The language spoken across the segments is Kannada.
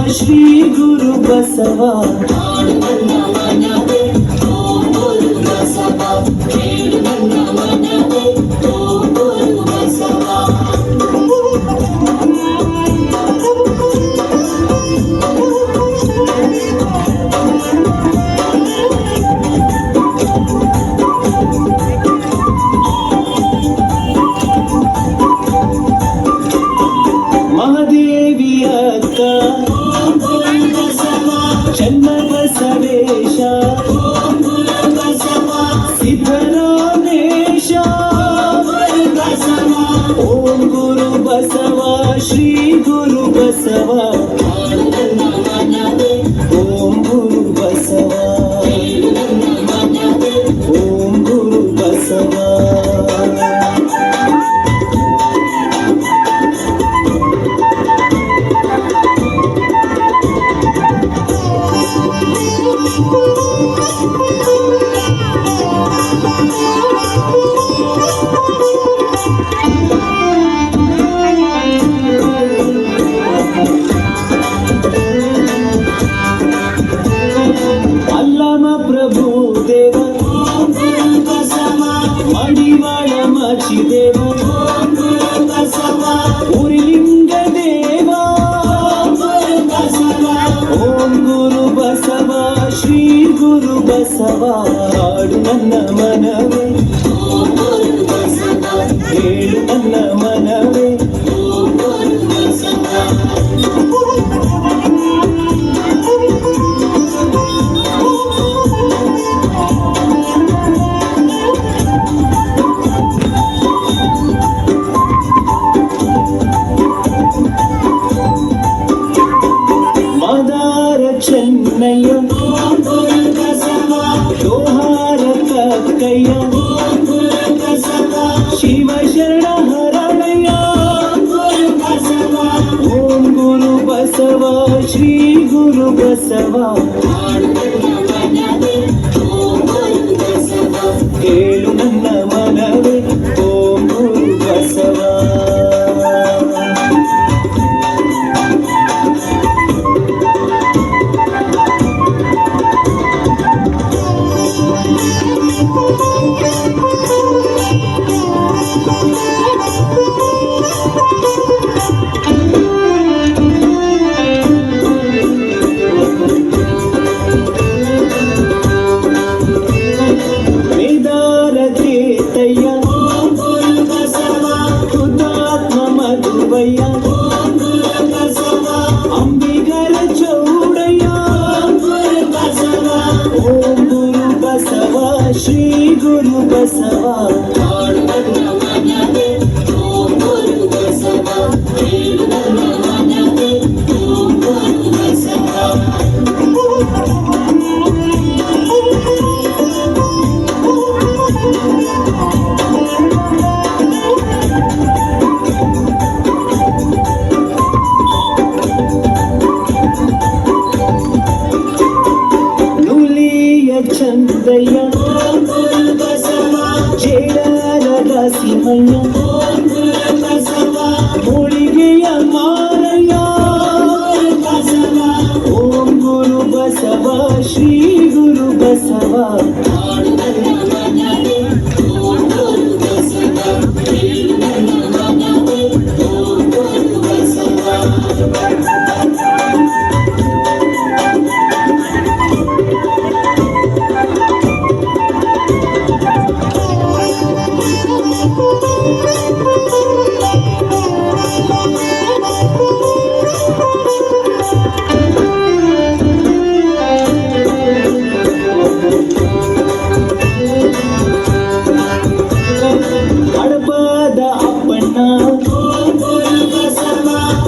ಶ್ರೀ ಗುರು ಬಸವ ಚನ್ನಬಸವೇಶ ಸಿದ್ದರಾಮೇಶ ಓಂ ಗುರು ಬಸವ ಶ್ರೀ ಗುರು ಬಸವ ಓಂ ಗುರು ಬಸವ ಓಂ ಗುರು ಬಸವ ಮಡಿವಾಳ ಮಚಿದೇವ ಉರಿಲಿಂಗ ದೇವ ಓಂ ಗುರು ಬಸವ ಶ್ರೀ ಗುರು ಬಸವ ಹಾಡು ನನ್ನ ಮನವೇ ಹೇಳು ನನ್ನ ಮನವೇ ಚೆನ್ನಯ್ಯ ಜೋಹಾರ ಕಕ್ಕಯ್ಯ ಶಿವ ಶರಣ ಹರಣಯ್ಯ ಓಂ ಗುರು ಬಸವ ಶ್ರೀ ಗುರು ಬಸವ ಕೇಳು ನನ್ನ ಮನವೇ ಓಂ ಗುರು ಬಸವ ಅಂಬಿಗರ ಚೌಡಯ್ಯ ಓಂ ಗುರು ಬಸವ ಶ್ರೀ ಗುರು ಬಸವ ಚಂದಯ್ಯ ಜೇಡರದ ಸಿಂಹಯ್ಯ ಹೋಳಿಗೆಯ ಮಾರಯ್ಯ ಓಂ ಗುರು ಬಸವ ಶ್ರೀ ಗುರು ಬಸವ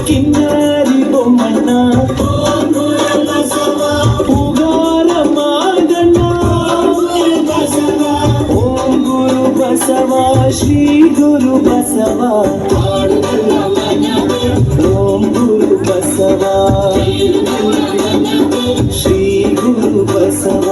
ಕಿನ್ನರಿ ಬೊಮ್ಮಣ್ಣ ಉಗಾರ ಮಾದಣ್ಣ ಓಂ ಗುರು ಬಸವ ಶ್ರೀ ಗುರು ಬಸವ ಓಂ ಗುರು ಬಸವ ಶ್ರೀ ಗುರು ಬಸವ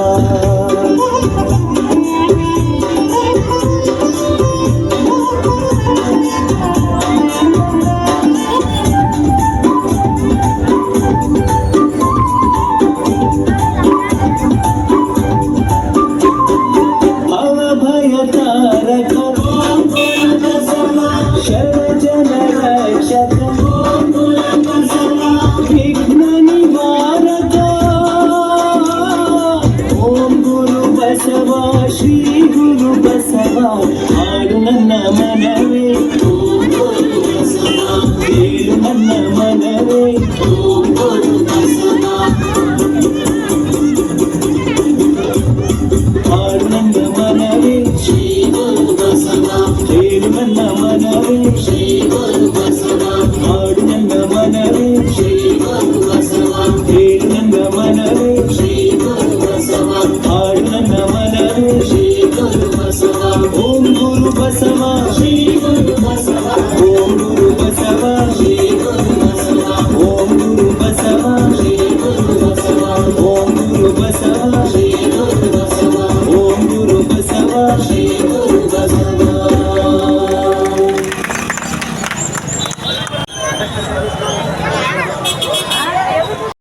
ಶರಣ ಜನ ರಕ್ಷಕ ವಿಘ್ನ ನಿವಾರಕ ಓಂ ಗುರು ಬಸವ ಶ್ರೀ ಗುರು ಬಸವ ಹಾಡು ನನ್ನ ಮನವೇ ಕೇಳು ನನ್ನ ಮನವೇ ಹಾಡು ನನ್ನ ಮನವೇ ಕೇಳು ನನ್ನ ಮನವೇ ಹಾಡು ನನ್ನ ಮನವೇ ಕೇಳು ನನ್ನ ಮನವೇ ಹಾಡು ನನ್ನ ಮನವೇ ಓಂ ಗುರು ಬಸವ ಓಂ ಗುರು ಬಸವ ಓಂ ಗುರು ಬಸವ ಓಂ ಗುರು ಬಸವ ಓಂ ಗುರು ಬಸವ